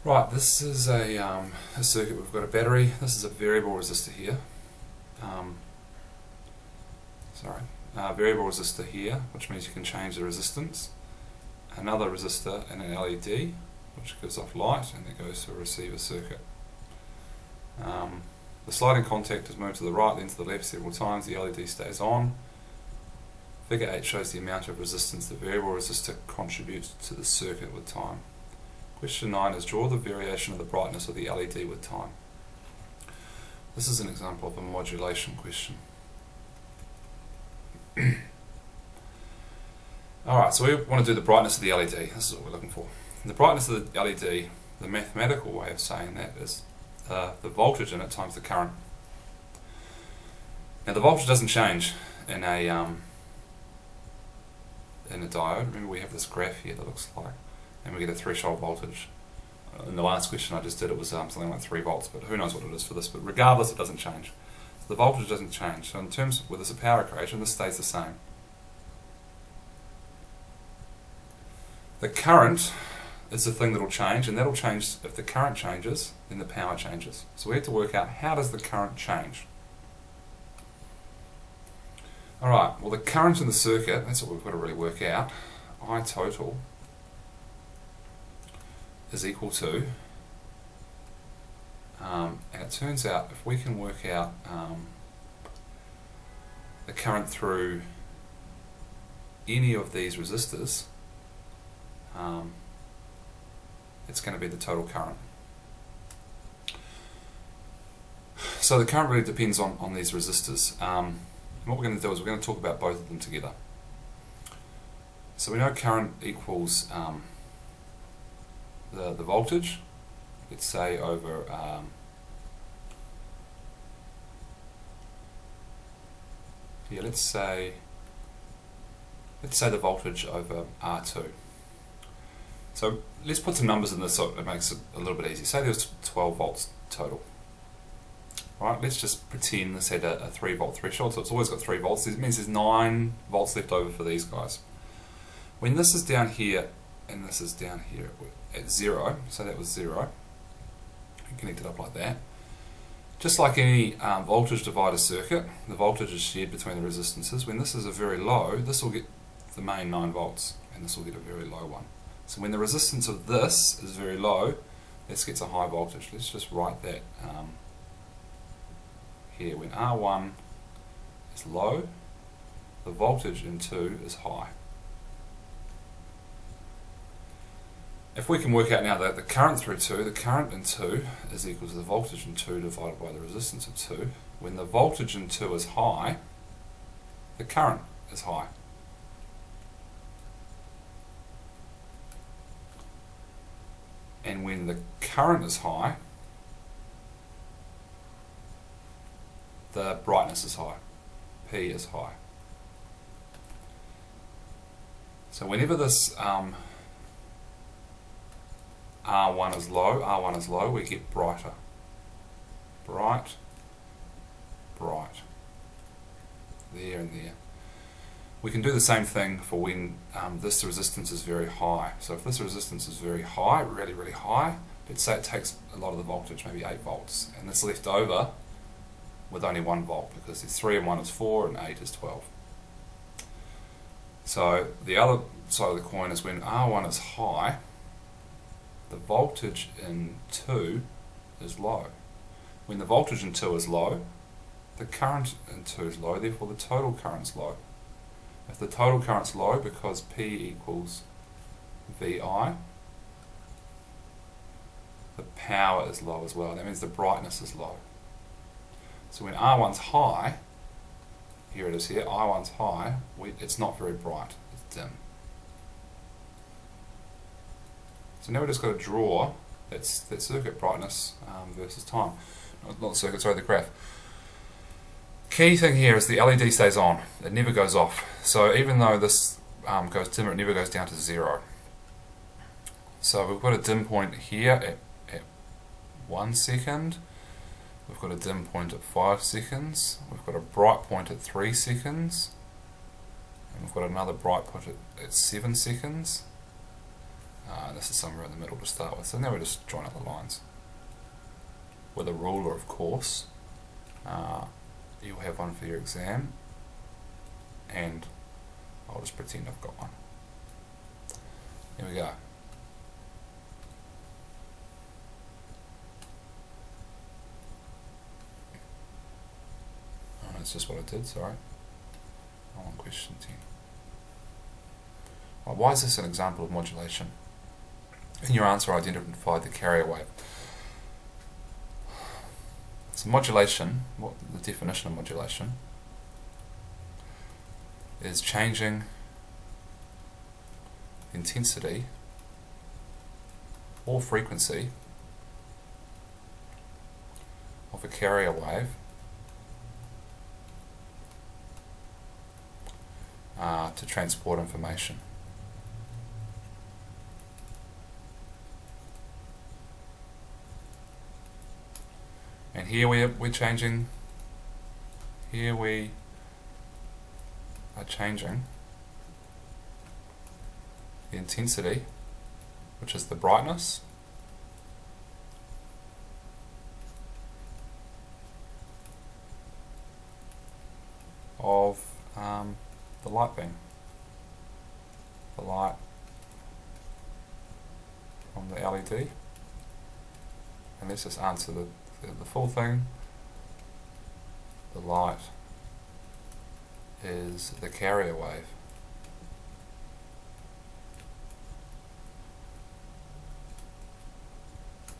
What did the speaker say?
Right, this is a circuit. We've got a battery. This is a variable resistor here. Variable resistor here, which means you can change the resistance. Another resistor and an LED, which gives off light, and it goes to a receiver circuit. The sliding contact is moved to the right, then to the left several times. The LED stays on. Figure 8 shows the amount of resistance the variable resistor contributes to the circuit with time. Question 9 is draw the variation of the brightness of the LED with time. This is an example of a modulation question. Alright, so we want to do the brightness of the LED. This is what we're looking for. The brightness of the LED, the mathematical way of saying that is the voltage in it times the current. Now the voltage doesn't change in a diode. Remember, we have this graph here that looks like, and we get a threshold voltage. In the last question I just did, it was something like 3 volts, but who knows what it is for this. But regardless, it doesn't change. So the voltage doesn't change. So in terms with this power equation, this stays the same. The current is the thing that will change, and that will change. If the current changes, then the power changes. So we have to work out, how does the current change? Alright, well, the current in the circuit, that's what we've got to really work out. I total is equal to, and it turns out if we can work out the current through any of these resistors, it's going to be the total current. So the current really depends on these resistors. What we're going to do is we're going to talk about both of them together. So we know current equals the voltage, let's say over let's say the voltage over R2. So let's put some numbers in this so it makes it a little bit easier. Say there's 12 volts total. Right, let's just pretend this had a 3 volt threshold, so it's always got 3 volts. It means there's 9 volts left over for these guys. When this is down here and this is down here at 0, so that was 0, connect it up like that. Just like any voltage divider circuit, the voltage is shared between the resistances. When this is a very low, this will get the main 9 volts, and this will get a very low one. So when the resistance of this is very low, this gets a high voltage. Let's just write that here. When R1 is low, the voltage in 2 is high. If we can work out now that the current through 2, the current in 2 is equal to the voltage in 2 divided by the resistance of 2. When the voltage in 2 is high, the current is high. And when the current is high, the brightness is high. P is high. So whenever this R1 is low, we get brighter. Bright, bright. There and there. We can do the same thing for when this resistance is very high. So if this resistance is very high, really, really high, let's say it takes a lot of the voltage, maybe 8 volts, and it's left over with only 1 volt, because there's 3 and 1 is 4 and 8 is 12. So the other side of the coin is when R1 is high, the voltage in 2 is low. When the voltage in 2 is low, the current in 2 is low, therefore the total current is low. If the total current's low, because P equals VI, the power is low as well. That means the brightness is low. So when R1's high, here it is here, R1's high, it's not very bright, it's dim. So now we've just got to draw that circuit brightness versus time. Not the circuit, sorry, the graph. Key thing here is the LED stays on, it never goes off. So even though this goes dimmer, it never goes down to 0. So we've got a dim point here at 1 second. We've got a dim point at 5 seconds, we've got a bright point at 3 seconds, and we've got another bright point at 7 seconds. this is somewhere in the middle to start with. So now we just join up the lines. With a ruler, of course. You'll have one for your exam, and I'll just pretend I've got one. Here we go. Oh, that's just what I did, sorry. On question 10. Well, why is this an example of modulation? In your answer, identify the carrier wave. So modulation, what the definition of modulation, is changing intensity or frequency of a carrier wave to transport information. And here we're changing, here we are changing the intensity, which is the brightness, of the light beam, the light from the LED. And let's just answer the full thing. The light is the carrier wave.